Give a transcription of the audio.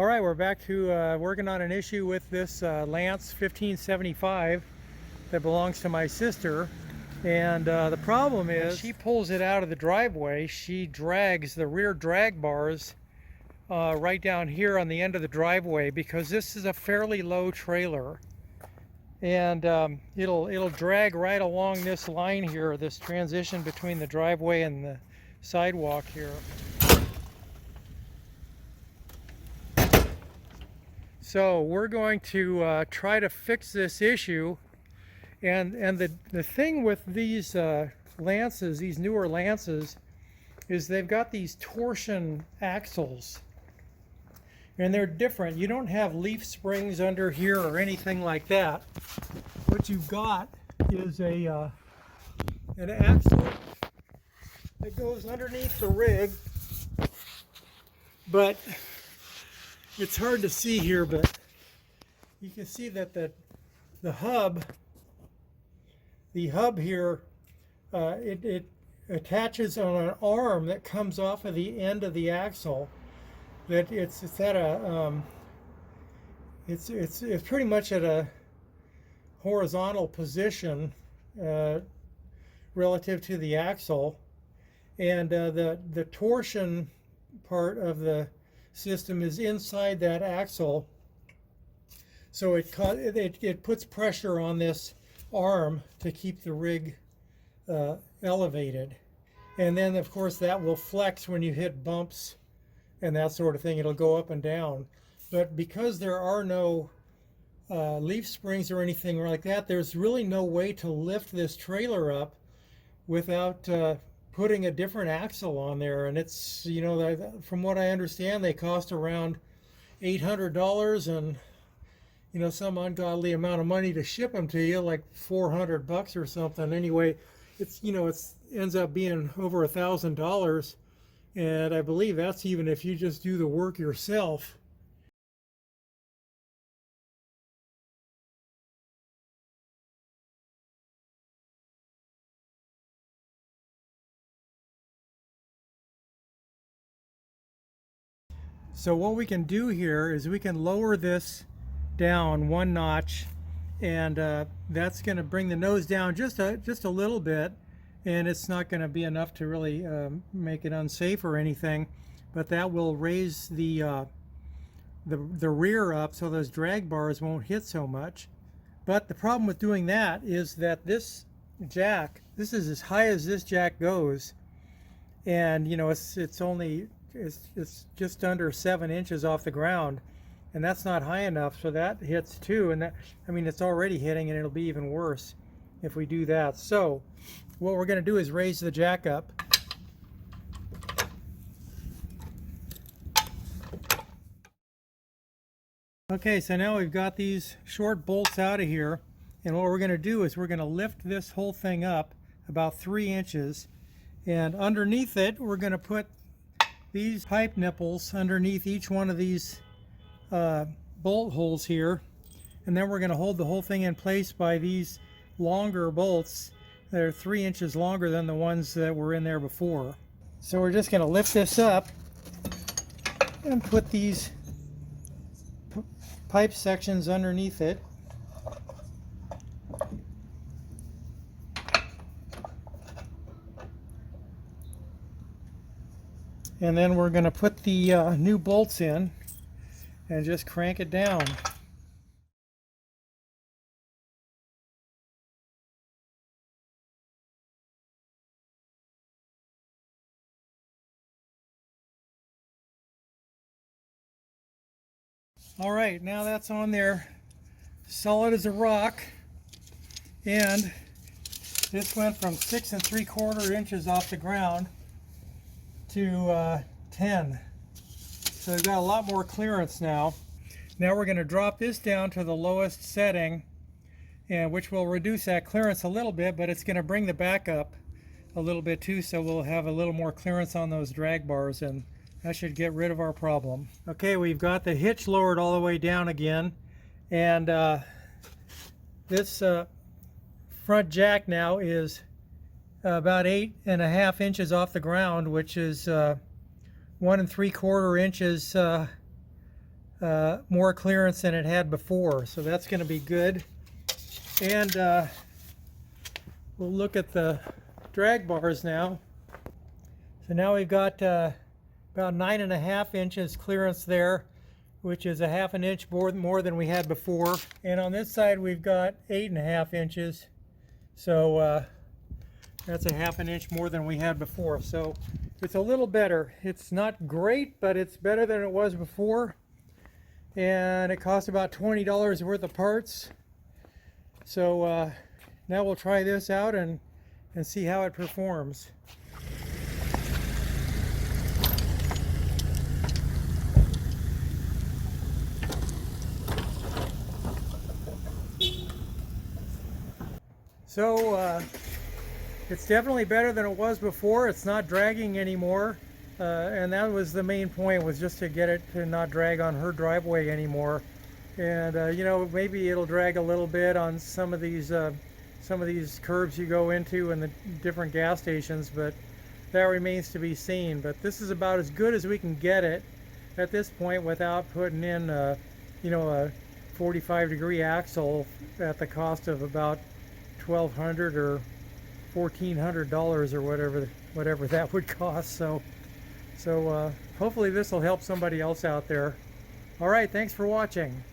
All right, we're back to working on an issue with this Lance 1575 that belongs to my sister. And the problem is she pulls it out of the driveway. She drags the rear drag bars right down here on the end of the driveway because this is a fairly low trailer. And it'll drag right along this line here, this transition between the driveway and the sidewalk here. So we're going to try to fix this issue, and the thing with these Lances, these newer Lances, is they've got these torsion axles, and they're different. You don't have leaf springs under here or anything like that. What you've got is an axle that goes underneath the rig, but it's hard to see here, but you can see that the hub here, it attaches on an arm that comes off of the end of the axle. That it's at a it's pretty much at a horizontal position relative to the axle, and the torsion part of the system is inside that axle, so it puts pressure on this arm to keep the rig elevated, and then of course that will flex when you hit bumps and that sort of thing. It'll go up and down, but because there are no leaf springs or anything like that, there's really no way to lift this trailer up without putting a different axle on there. And it's, you know, from what I understand, they cost around $800, and you know, some ungodly amount of money to ship them to you, like $400 or something. Anyway, it's, you know, it ends up being over $1,000, and I believe that's even if you just do the work yourself. So what we can do here is we can lower this down one notch, and that's going to bring the nose down just a little bit, and it's not going to be enough to really make it unsafe or anything, but that will raise the rear up so those drag bars won't hit so much. But the problem with doing that is that this jack, this is as high as this jack goes, and you know, it's just under 7 inches off the ground, and that's not high enough, so that hits too. And that, I mean, it's already hitting, and it'll be even worse if we do that. So what we're going to do is raise the jack up. Okay, so now we've got these short bolts out of here, and what we're going to do is we're going to lift this whole thing up about 3 inches, and underneath it we're going to put these pipe nipples underneath each one of these bolt holes here, and then we're going to hold the whole thing in place by these longer bolts that are 3 inches longer than the ones that were in there before. So we're just going to lift this up and put these pipe sections underneath it. And then we're going to put the new bolts in and just crank it down. All right, now that's on there solid as a rock, and this went from 6 3/4 inches off the ground to 10. So we've got a lot more clearance now. Now we're going to drop this down to the lowest setting, and which will reduce that clearance a little bit, but it's going to bring the back up a little bit too, so we'll have a little more clearance on those drag bars, and that should get rid of our problem. Okay, we've got the hitch lowered all the way down again, and this front jack now is about 8.5 inches off the ground, which is 1 3/4 inches more clearance than it had before, so that's going to be good. And we'll look at the drag bars now. So now we've got about 9.5 inches clearance there, which is a half an inch more than we had before. And on this side we've got 8.5 inches, so that's a half an inch more than we had before. So it's a little better. It's not great, but it's better than it was before. And it costs about $20 worth of parts. So now we'll try this out and see how it performs. So it's definitely better than it was before. It's not dragging anymore. And that was the main point, was just to get it to not drag on her driveway anymore. And you know, maybe it'll drag a little bit on some of these curbs you go into and the different gas stations, but that remains to be seen. But this is about as good as we can get it at this point without putting in you know, a 45-degree axle at the cost of about $1,200 or $1,400 or whatever that would cost. So hopefully this will help somebody else out there. All right, thanks for watching.